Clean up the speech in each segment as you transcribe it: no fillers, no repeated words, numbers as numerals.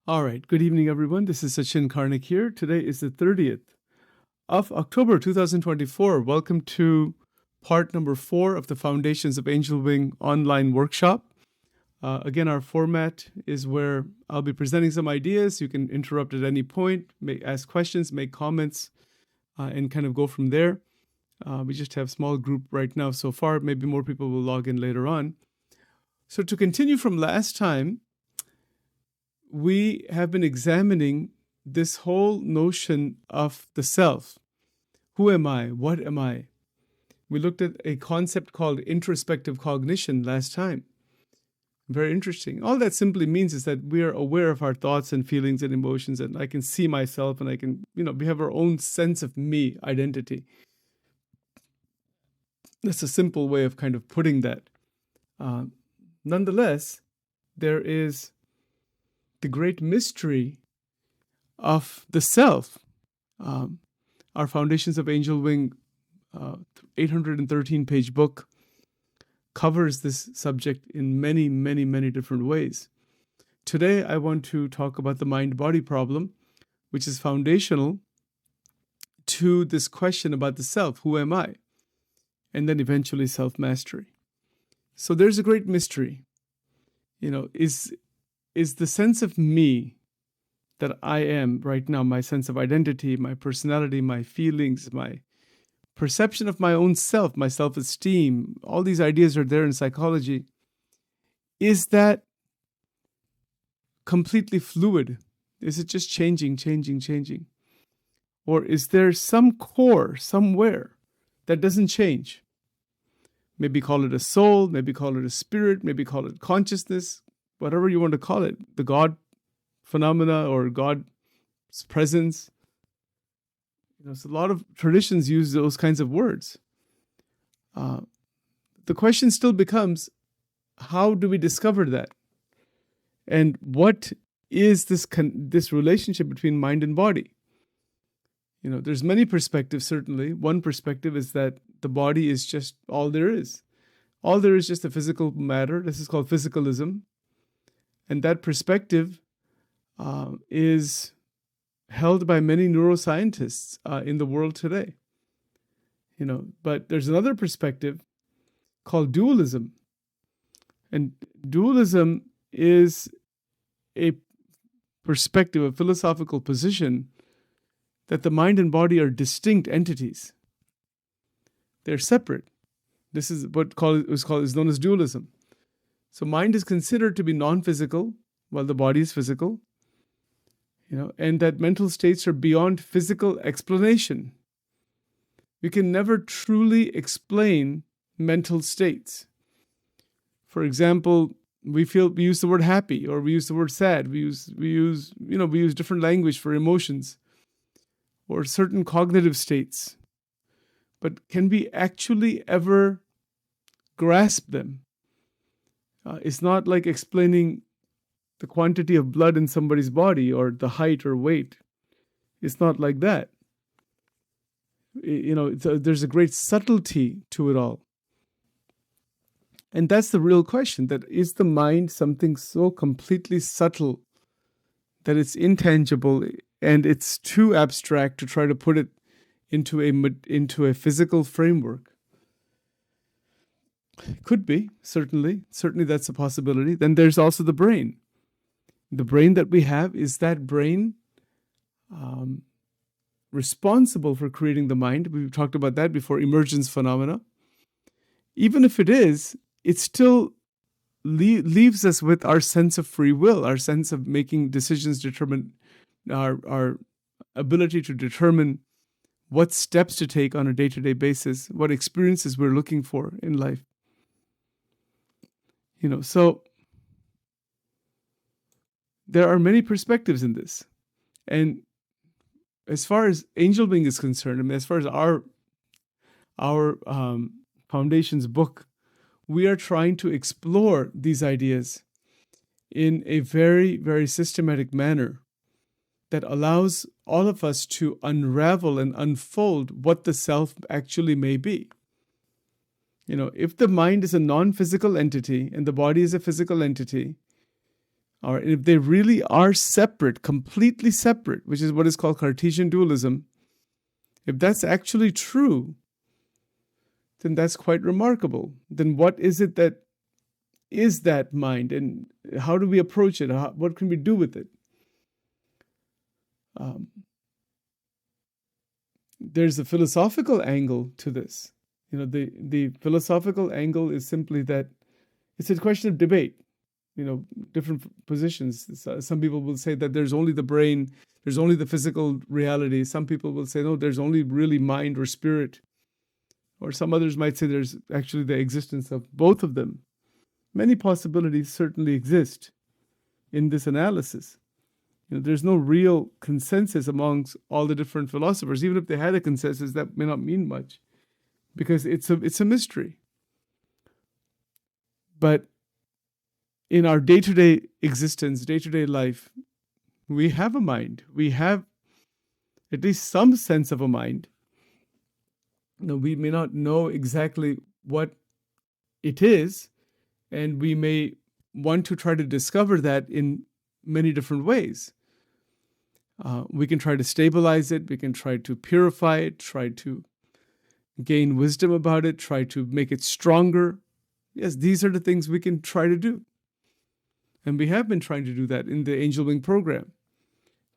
All right. Good evening, everyone. This is Sachin Karnik here. Today is the 30th of October, 2024. Welcome to part number 4 of the Foundations of Angel Wing online workshop. Again, our format is where I'll be presenting some ideas. You can interrupt at any point, ask questions, make comments, and kind of go from there. We just have a small group right now so far. Maybe more people will log in later on. So to continue from last time, we have been examining this whole notion of the self. Who am I? What am I? We looked at a concept called introspective cognition last time. Very interesting. All that simply means is that we are aware of our thoughts and feelings and emotions, and I can see myself, and I can, we have our own sense of me, identity. That's a simple way of kind of putting that. Nonetheless, there is the great mystery of the self. Our Foundations of Angel Wing 813-page book covers this subject in many, many, many different ways. Today, I want to talk about the mind-body problem, which is foundational to this question about the self. Who am I? And then eventually self-mastery. So there's a great mystery. Is the sense of me that I am right now, my sense of identity, my personality, my feelings, my perception of my own self, my self-esteem, all these ideas are there in psychology. Is that completely fluid? Is it just changing? Or is there some core somewhere that doesn't change? Maybe call it a soul, maybe call it a spirit, maybe call it consciousness, whatever you want to call it, the God phenomena or God's presence. So a lot of traditions use those kinds of words. The question still becomes, how do we discover that? And what is this relationship between mind and body? There's many perspectives, certainly. One perspective is that the body is just all there is. All there is just a physical matter. This is called physicalism. And that perspective is held by many neuroscientists in the world today. But there's another perspective called dualism. And dualism is a perspective, a philosophical position that the mind and body are distinct entities. They're separate. This is what is known as dualism. So mind is considered to be non-physical, while the body is physical, and that mental states are beyond physical explanation. We can never truly explain mental states. For example, we use the word happy, or we use the word sad. We use different language for emotions, or certain cognitive states. But can we actually ever grasp them? It's not like explaining the quantity of blood in somebody's body or the height or weight. It's not like that. There's a great subtlety to it all. And that's the real question, that is the mind something so completely subtle that it's intangible and it's too abstract to try to put it into a physical framework? Could be, certainly. Certainly that's a possibility. Then there's also the brain. The brain that we have, is that brain responsible for creating the mind? We've talked about that before, emergence phenomena. Even if it is, it still leaves us with our sense of free will, our sense of making decisions, determine our ability to determine what steps to take on a day-to-day basis, what experiences we're looking for in life. So there are many perspectives in this. And as far as Angel Wing is concerned, as far as our Foundations book, we are trying to explore these ideas in a very, very systematic manner that allows all of us to unravel and unfold what the self actually may be. If the mind is a non-physical entity and the body is a physical entity, or if they really are separate, completely separate, which is what is called Cartesian dualism, if that's actually true, then that's quite remarkable. Then what is it that is that mind, and how do we approach it? What can we do with it? There's a philosophical angle to this. The philosophical angle is simply that it's a question of debate. Different positions. Some people will say that there's only the brain, there's only the physical reality. Some people will say, no, there's only really mind or spirit. Or some others might say there's actually the existence of both of them. Many possibilities certainly exist in this analysis. There's no real consensus amongst all the different philosophers. Even if they had a consensus, that may not mean much, because it's a mystery. But in our day-to-day existence, day-to-day life, we have a mind. We have at least some sense of a mind. We may not know exactly what it is, and we may want to try to discover that in many different ways. We can try to stabilize it. We can try to purify it, try to gain wisdom about it, try to make it stronger. Yes, these are the things we can try to do. And we have been trying to do that in the Angel Wing program,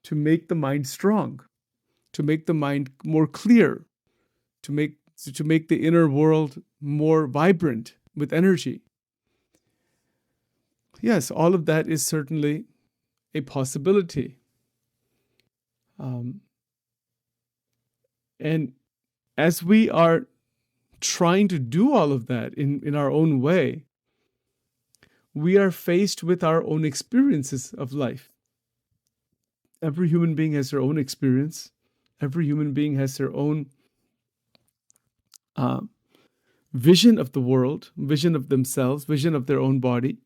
to make the mind strong, to make the mind more clear, to make the inner world more vibrant with energy. Yes, all of that is certainly a possibility. And as we are trying to do all of that in our own way, we are faced with our own experiences of life. Every human being has their own experience. Every human being has their own vision of the world, vision of themselves, vision of their own body,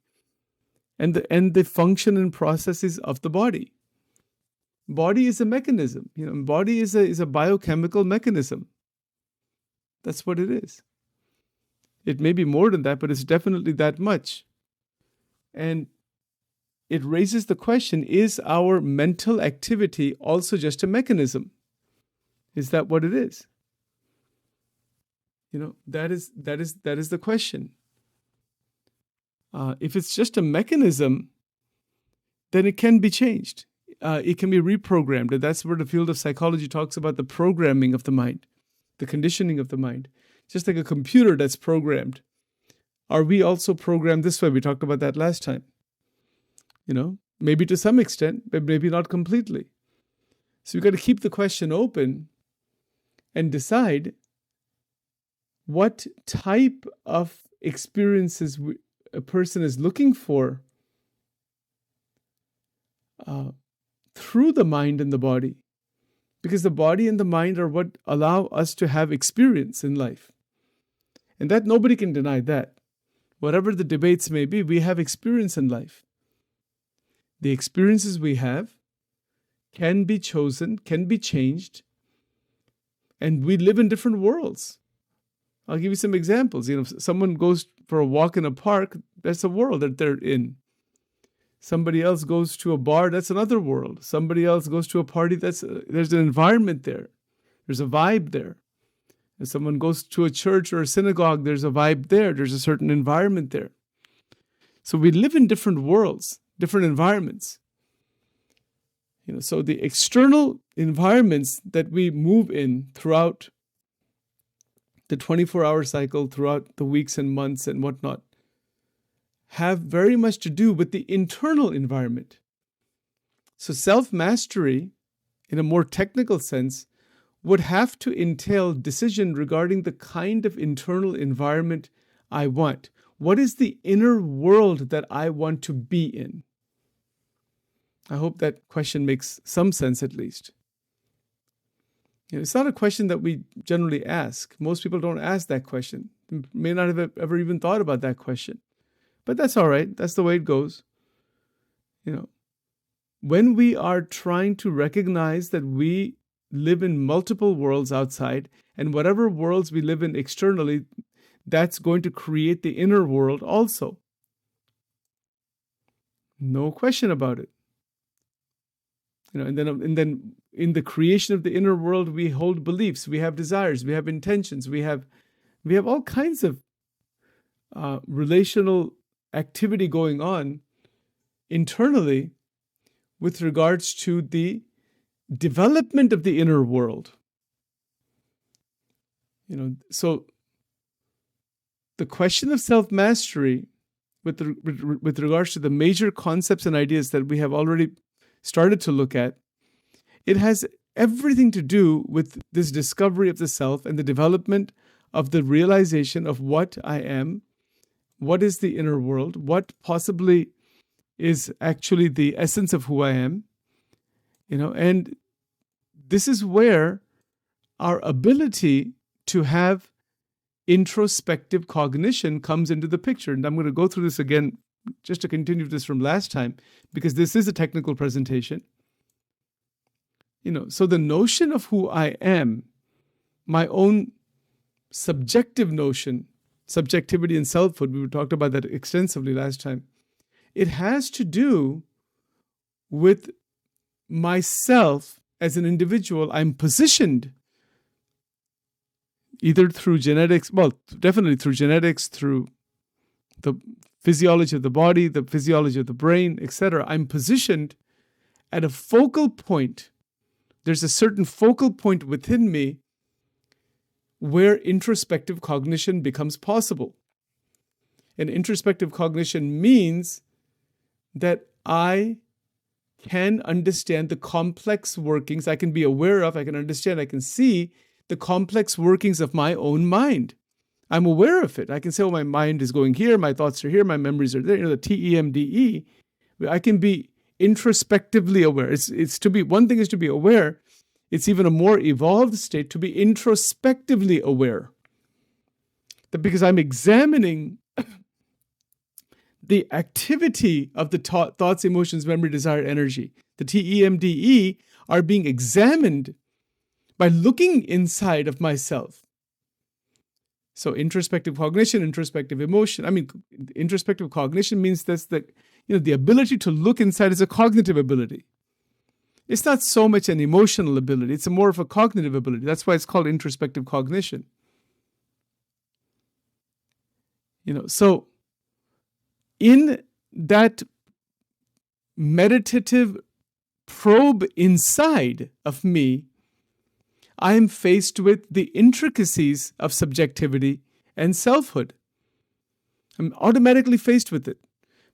and the function and processes of the body. Body is a mechanism. Body is a biochemical mechanism. That's what it is. It may be more than that, but it's definitely that much. And it raises the question, is our mental activity also just a mechanism? Is that what it is? That is the question. If it's just a mechanism, then it can be changed. It can be reprogrammed. And that's where the field of psychology talks about the programming of the mind, the conditioning of the mind. Just like a computer that's programmed. Are we also programmed this way? We talked about that last time. Maybe to some extent, but maybe not completely. So you've got to keep the question open and decide what type of experiences a person is looking for through the mind and the body. Because the body and the mind are what allow us to have experience in life. And that nobody can deny that. Whatever the debates may be, we have experience in life. The experiences we have can be chosen, can be changed, and we live in different worlds. I'll give you some examples. Someone goes for a walk in a park, that's a world that they're in. Somebody else goes to a bar, that's another world. Somebody else goes to a party, there's an environment there. There's a vibe there. If someone goes to a church or a synagogue, there's a vibe there. There's a certain environment there. So we live in different worlds, different environments. So the external environments that we move in throughout the 24-hour cycle, throughout the weeks and months and whatnot, have very much to do with the internal environment. So self-mastery, in a more technical sense, would have to entail decision regarding the kind of internal environment I want. What is the inner world that I want to be in? I hope that question makes some sense at least. It's not a question that we generally ask. Most people don't ask that question. They may not have ever even thought about that question. But that's all right. That's the way it goes. When we are trying to recognize that we live in multiple worlds outside, and whatever worlds we live in externally, that's going to create the inner world also. No question about it. And then in the creation of the inner world, we hold beliefs, we have desires, we have intentions, we have all kinds of relational activity going on internally with regards to the development of the inner world. So the question of self-mastery with regards to the major concepts and ideas that we have already started to look at, it has everything to do with this discovery of the self and the development of the realization of what I am, what is the inner world, what possibly is actually the essence of who I am, and this is where our ability to have introspective cognition comes into the picture. And I'm going to go through this again just to continue this from last time, because this is a technical presentation. So the notion of who I am, my own subjective notion, subjectivity and selfhood, we talked about that extensively last time. It has to do with myself as an individual. I'm positioned either through genetics, well, definitely through genetics, through the physiology of the body, the physiology of the brain, etc. I'm positioned at a focal point. There's a certain focal point within me where introspective cognition becomes possible. And introspective cognition means that I can understand the complex workings. I can be aware of, I can understand, I can see the complex workings of my own mind. I'm aware of it. I can say, oh, my mind is going here, my thoughts are here, my memories are there. The TEMDE. I can be introspectively aware. It's to be, one thing is to be aware. It's even a more evolved state to be introspectively aware. That because I'm examining the activity of the thoughts, emotions, memory, desire, energy. The TEMDE are being examined by looking inside of myself. So introspective cognition, introspective emotion. Introspective cognition means that's the ability to look inside is a cognitive ability. It's not so much an emotional ability. It's more of a cognitive ability. That's why it's called introspective cognition. So in that meditative probe inside of me, I am faced with the intricacies of subjectivity and selfhood. I'm automatically faced with it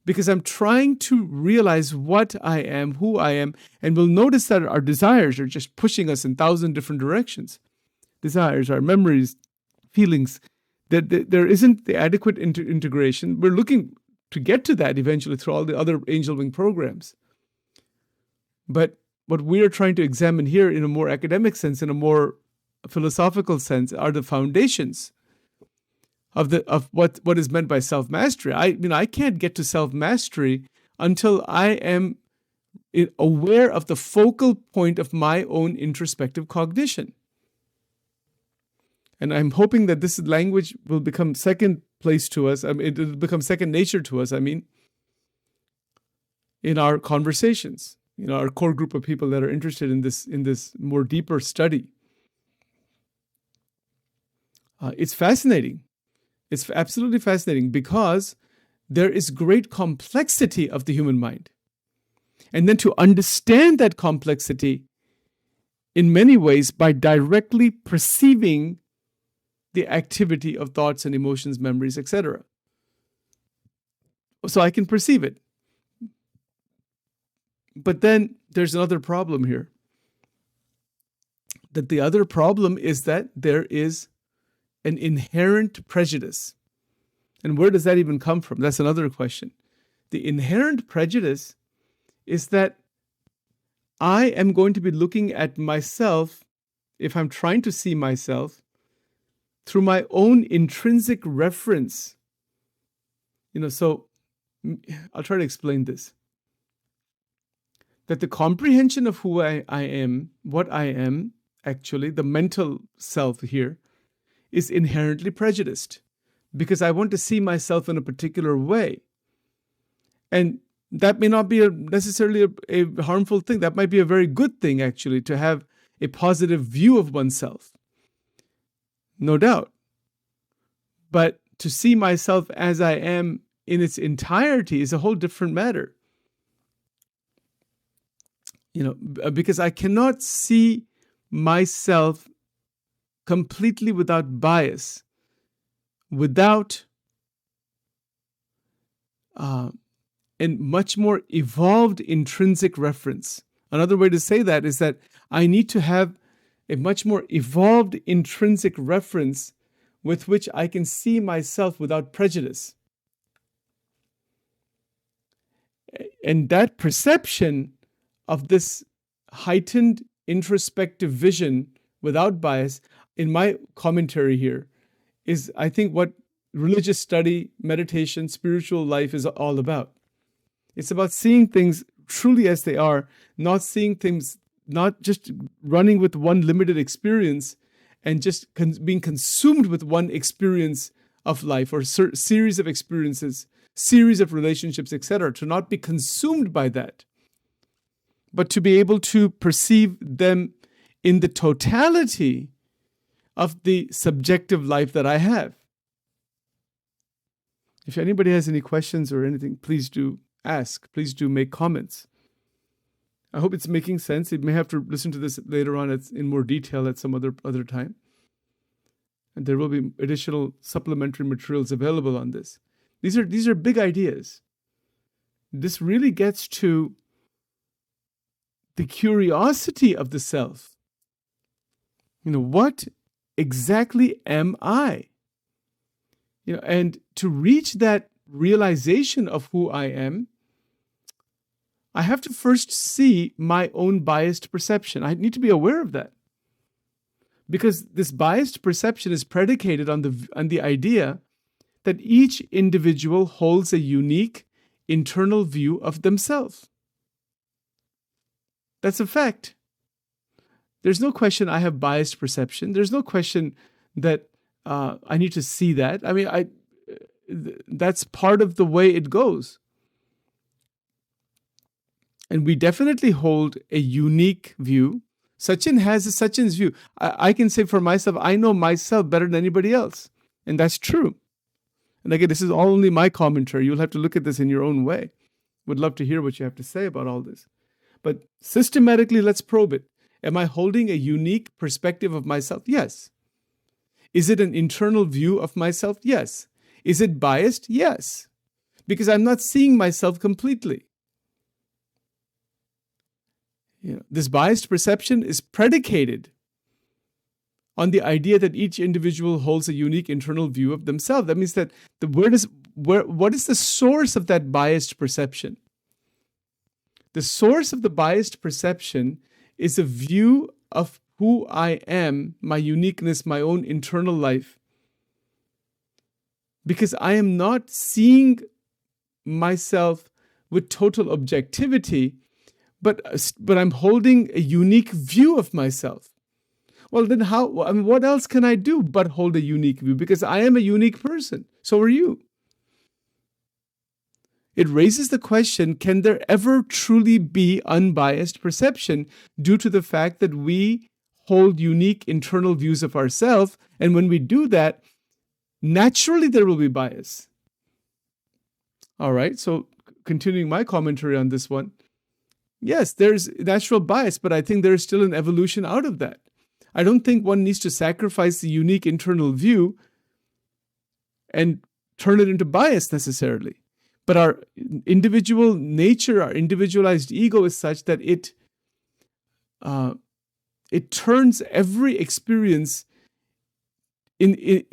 because I'm trying to realize what I am, who I am, and we'll notice that our desires are just pushing us in 1,000 different directions. Desires, our memories, feelings, that there isn't the adequate integration. We're looking to get to that eventually through all the other angel wing programs. But what we are trying to examine here in a more academic sense, in a more philosophical sense, are the foundations of what is meant by self-mastery. I can't get to self-mastery until I am aware of the focal point of my own introspective cognition. And I'm hoping that this language will become second place to us. It will become second nature to us, in our conversations. Our core group of people that are interested in this more deeper study. It's fascinating. It's absolutely fascinating because there is great complexity of the human mind. And then to understand that complexity in many ways by directly perceiving the activity of thoughts and emotions, memories, etc. So I can perceive it. But then there's another problem here. That the other problem is that there is an inherent prejudice. And where does that even come from? That's another question. The inherent prejudice is that I am going to be looking at myself, if I'm trying to see myself, through my own intrinsic reference. So I'll try to explain this. That the comprehension of who I am, what I am, actually, the mental self here, is inherently prejudiced because I want to see myself in a particular way. And that may not be necessarily a harmful thing. That might be a very good thing, actually, to have a positive view of oneself. No doubt. But to see myself as I am in its entirety is a whole different matter. Because I cannot see myself completely without bias, without a much more evolved intrinsic reference. Another way to say that is that I need to have a much more evolved intrinsic reference with which I can see myself without prejudice. And that perception of this heightened introspective vision without bias, in my commentary here, is, I think, what religious study, meditation, spiritual life is all about. It's about seeing things truly as they are, not seeing things, not just running with one limited experience and just being consumed with one experience of life or series of experiences, series of relationships, etc. To not be consumed by that, but to be able to perceive them in the totality of the subjective life that I have. If anybody has any questions or anything, please do ask. Please do make comments. I hope it's making sense. You may have to listen to this later on in more detail at some other time. And there will be additional supplementary materials available on this. These are big ideas. This really gets to the curiosity of the self. What exactly am I? And to reach that realization of who I am, I have to first see my own biased perception. I need to be aware of that. Because this biased perception is predicated on the idea that each individual holds a unique internal view of themselves. That's a fact. There's no question I have biased perception. There's no question that I need to see that. I mean, that's part of the way it goes. And we definitely hold a unique view. Sachin has Sachin's view. I can say for myself, I know myself better than anybody else. And that's true. And again, this is all only my commentary. You'll have to look at this in your own way. Would love to hear what you have to say about all this. But systematically, let's probe it. Am I holding a unique perspective of myself? Yes. Is it an internal view of myself? Yes. Is it biased? Yes. Because I'm not seeing myself completely. This biased perception is predicated on the idea that each individual holds a unique internal view of themselves. That means that what is the source of that biased perception? The source of the biased perception is a view of who I am, my uniqueness, my own internal life. Because I am not seeing myself with total objectivity, but I'm holding a unique view of myself. Well, then what else can I do but hold a unique view? Because I am a unique person. So are you. It raises the question, can there ever truly be unbiased perception due to the fact that we hold unique internal views of ourselves? And when we do that, naturally there will be bias. All right, so continuing my commentary on this one. Yes, there's natural bias, but I think there's still an evolution out of that. I don't think one needs to sacrifice the unique internal view and turn it into bias necessarily. But our individual nature, our individualized ego is such that it turns every experience into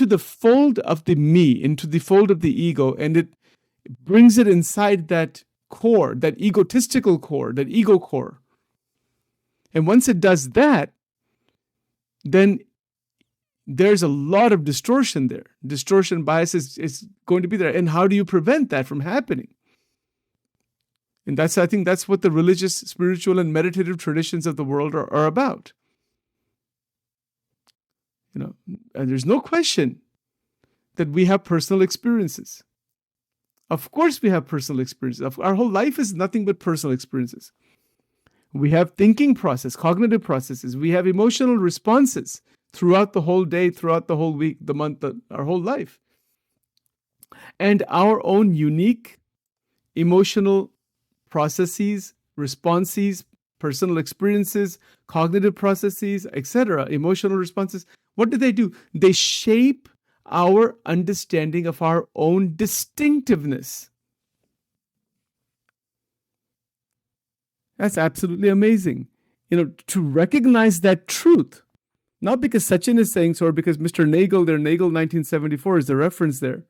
the fold of the me, into the fold of the ego, and it brings it inside that core, that egotistical core, that ego core. And once it does that, then there's a lot of distortion there. Distortion bias is going to be there. And how do you prevent that from happening? And I think that's what the religious, spiritual, and meditative traditions of the world are about. And there's no question that we have personal experiences. Of course we have personal experiences. Our whole life is nothing but personal experiences. We have thinking process, cognitive processes. We have emotional responses throughout the whole day, throughout the whole week, the month, our whole life. And our own unique emotional processes, responses, personal experiences, cognitive processes, etc., emotional responses. What do? They shape our understanding of our own distinctiveness. That's absolutely amazing. To recognize that truth, not because Sachin is saying so or because Mr. Nagel, their Nagel 1974 is the reference there.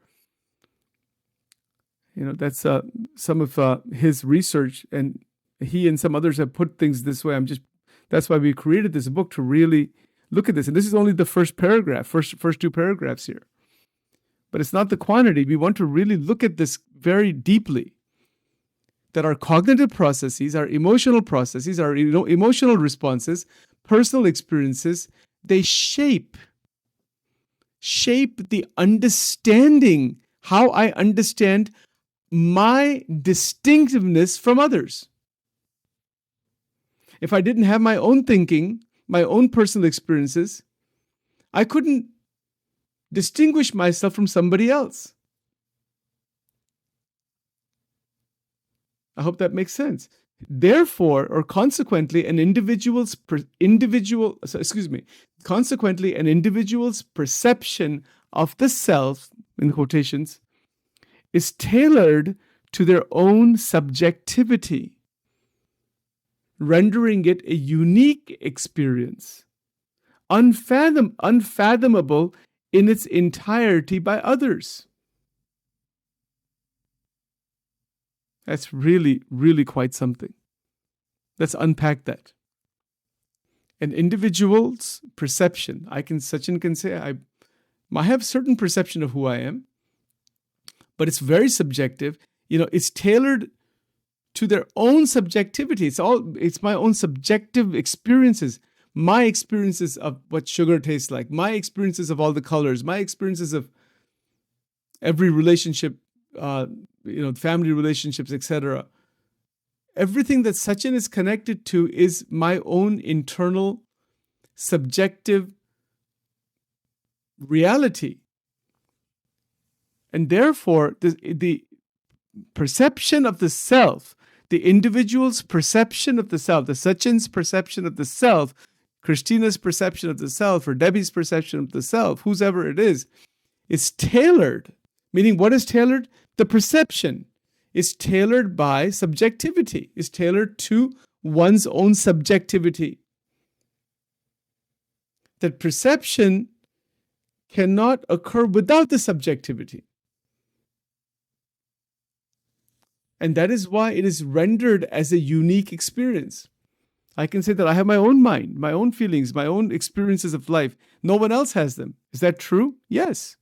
That's some of his research, and he and some others have put things this way. That's why we created this book, to really look at this. And this is only the first paragraph, first two paragraphs here. But it's not the quantity. We want to really look at this very deeply. That our cognitive processes, our emotional processes, our emotional responses, personal experiences, they shape the understanding, how I understand my distinctiveness from others. If I didn't have my own thinking, my own personal experiences, I couldn't distinguish myself from somebody else. I hope that makes sense. Therefore, or consequently, an individual's perception of the self, in quotations, is tailored to their own subjectivity, rendering it a unique experience, unfathomable in its entirety by others. That's really, really quite something. Let's unpack that. An individual's perception, Sachin can say, I have certain perception of who I am, but it's very subjective. It's tailored to their own subjectivity. It's my own subjective experiences, my experiences of what sugar tastes like, my experiences of all the colors, my experiences of every relationship, family relationships, etc. Everything that Sachin is connected to is my own internal subjective reality. And therefore, the perception of the self, the individual's perception of the self, the Sachin's perception of the self, Christina's perception of the self, or Debbie's perception of the self, whoever it is tailored. Meaning, what is tailored? The perception is tailored by subjectivity, is tailored to one's own subjectivity. That perception cannot occur without the subjectivity. And that is why it is rendered as a unique experience. I can say that I have my own mind, my own feelings, my own experiences of life. No one else has them. Is that true? Yes.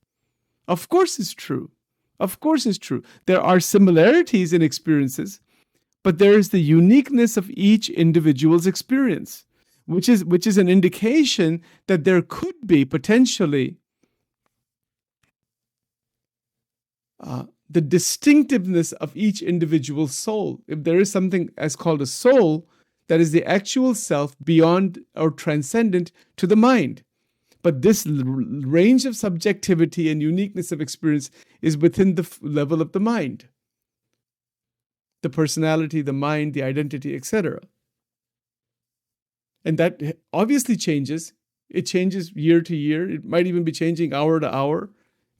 Of course it's true. Of course it's true. There are similarities in experiences, but there is the uniqueness of each individual's experience, which is an indication that there could be potentially the distinctiveness of each individual soul. If there is something as called a soul, that is the actual self beyond or transcendent to the mind. But this range of subjectivity and uniqueness of experience is within the level of the mind. The personality, the mind, the identity, etc. And that obviously changes. It changes year to year. It might even be changing hour to hour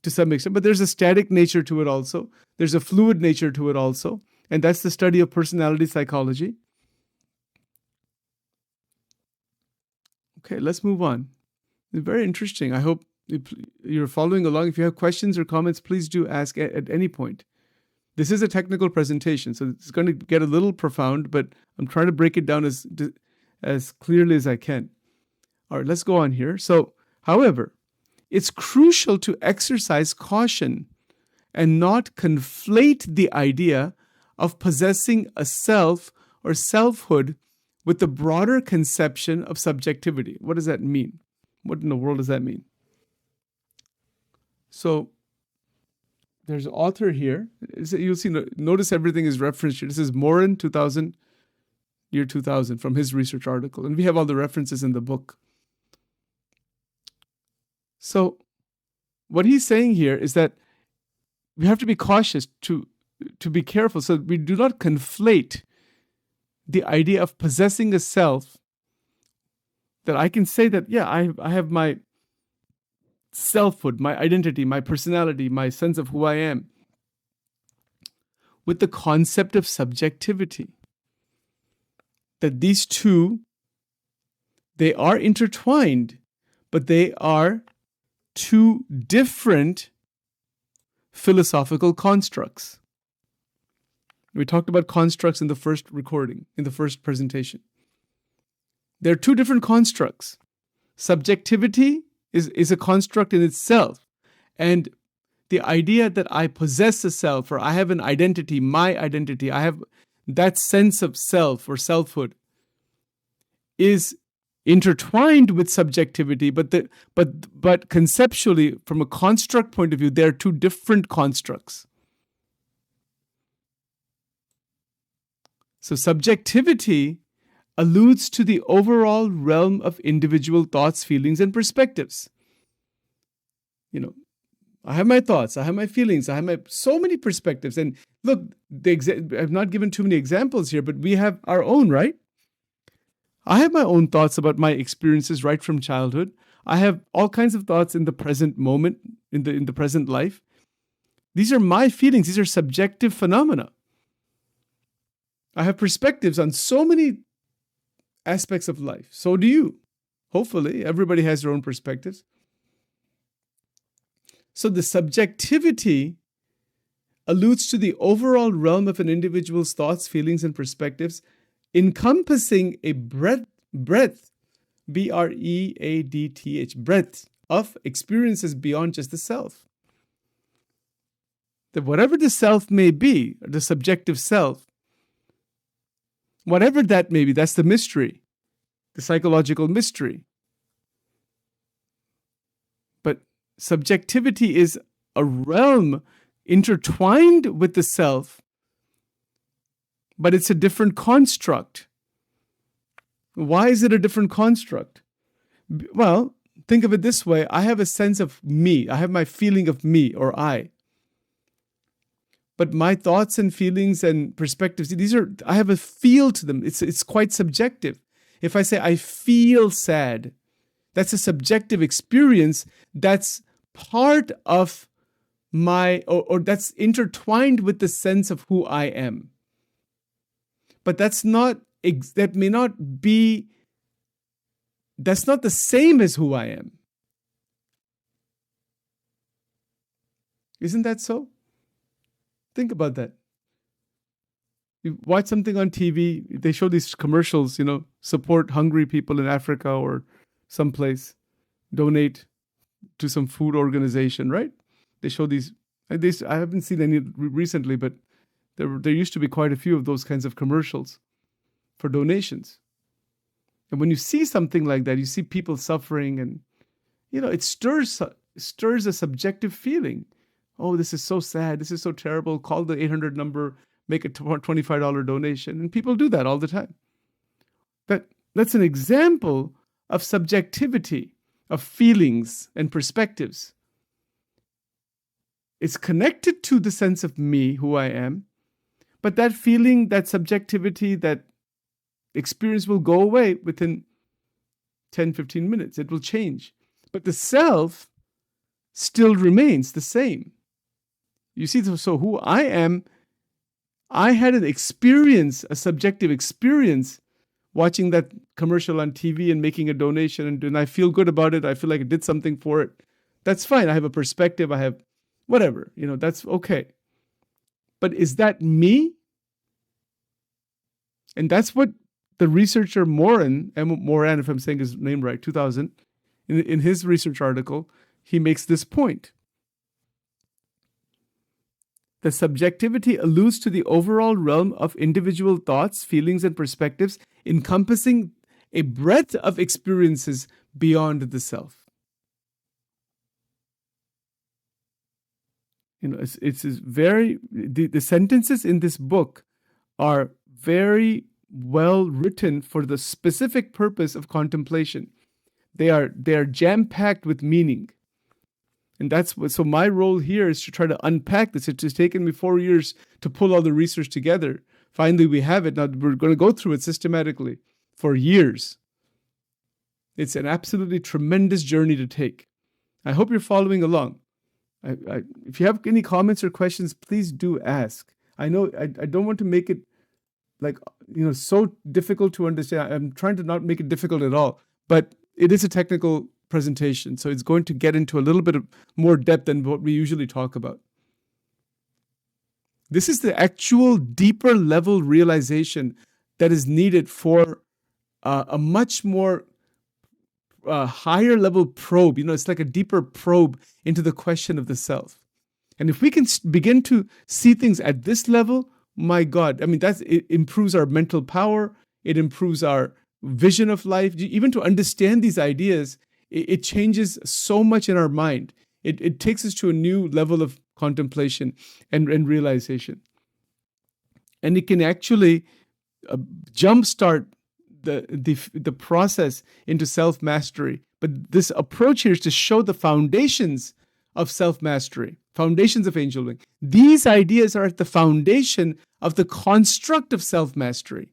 to some extent. But there's a static nature to it also. There's a fluid nature to it also. And that's the study of personality psychology. Okay, let's move on. Very interesting. I hope you're following along. If you have questions or comments, please do ask at any point. This is a technical presentation, so it's going to get a little profound, but I'm trying to break it down as clearly as I can. All right, let's go on here. So, however, it's crucial to exercise caution and not conflate the idea of possessing a self or selfhood with the broader conception of subjectivity. What does that mean? What in the world does that mean? So, there's an author here. You'll see, notice everything is referenced here. This is Morin, 2000, year 2000, from his research article. And we have all the references in the book. So what he's saying here is that we have to be cautious to be careful so that we do not conflate the idea of possessing a self, that I can say that, yeah, I have my selfhood, my identity, my personality, my sense of who I am, with the concept of subjectivity. That these two, they are intertwined, but they are two different philosophical constructs. We talked about constructs in the first recording, in the first presentation. There are two different constructs. Subjectivity is a construct in itself. And the idea that I possess a self, or I have an identity, my identity, I have that sense of self or selfhood, is intertwined with subjectivity, but conceptually, from a construct point of view, they are two different constructs. So subjectivity alludes to the overall realm of individual thoughts, feelings, and perspectives. I have my thoughts, I have my feelings, I have so many perspectives. And look, I've not given too many examples here, but we have our own, right? I have my own thoughts about my experiences right from childhood. I have all kinds of thoughts in the present moment, in the present life. These are my feelings. These are subjective phenomena. I have perspectives on so many aspects of life. So do you. Hopefully, everybody has their own perspectives. So the subjectivity alludes to the overall realm of an individual's thoughts, feelings, and perspectives, encompassing a breadth, B-R-E-A-D-T-H, breadth of experiences beyond just the self. That whatever the self may be, the subjective self, whatever that may be, that's the mystery, the psychological mystery. But subjectivity is a realm intertwined with the self, but it's a different construct. Why is it a different construct? Well, think of it this way. I have a sense of me. I have my feeling of me, or I. But my thoughts and feelings and perspectives, I have a feel to them. It's quite subjective. If I say I feel sad, that's a subjective experience that's part of or that's intertwined with the sense of who I am. But that's not the same as who I am. Isn't that so? Think about that. You watch something on TV, they show these commercials, support hungry people in Africa or someplace, donate to some food organization, right? They show these, I haven't seen any recently, but there used to be quite a few of those kinds of commercials for donations. And when you see something like that, you see people suffering, and it stirs a subjective feeling. Oh, this is so sad. This is so terrible. Call the 800 number, make a $25 donation. And people do that all the time. That's an example of subjectivity, of feelings and perspectives. It's connected to the sense of me, who I am. But that feeling, that subjectivity, that experience will go away within 10, 15 minutes. It will change. But the self still remains the same. You see, so who I am, I had an experience, a subjective experience, watching that commercial on TV and making a donation, and I feel good about it. I feel like I did something for it. That's fine. I have a perspective. I have whatever, that's okay. But is that me? And that's what the researcher Morin, if I'm saying his name right, 2000, in his research article, he makes this point. The subjectivity alludes to the overall realm of individual thoughts, feelings, and perspectives, encompassing a breadth of experiences beyond the self. it's very, the sentences in this book are very well written for the specific purpose of contemplation. They are jam-packed with meaning. And so my role here is to try to unpack this. It has taken me 4 years to pull all the research together. Finally, we have it. Now we're going to go through it systematically for years. It's an absolutely tremendous journey to take. I hope you're following along. If you have any comments or questions, please do ask. I know I don't want to make it so difficult to understand. I'm trying to not make it difficult at all, but it is a technical presentation, so it's going to get into a little bit of more depth than what we usually talk about. This is the actual deeper level realization that is needed for a much more higher level probe. It's like a deeper probe into the question of the self. And if we can begin to see things at this level, my God, it improves our mental power. It improves our vision of life. Even to understand these ideas, it changes so much in our mind. It takes us to a new level of contemplation and realization. And it can actually jumpstart the process into self-mastery. But this approach here is to show the foundations of self-mastery, foundations of angel wing. These ideas are at the foundation of the construct of self-mastery.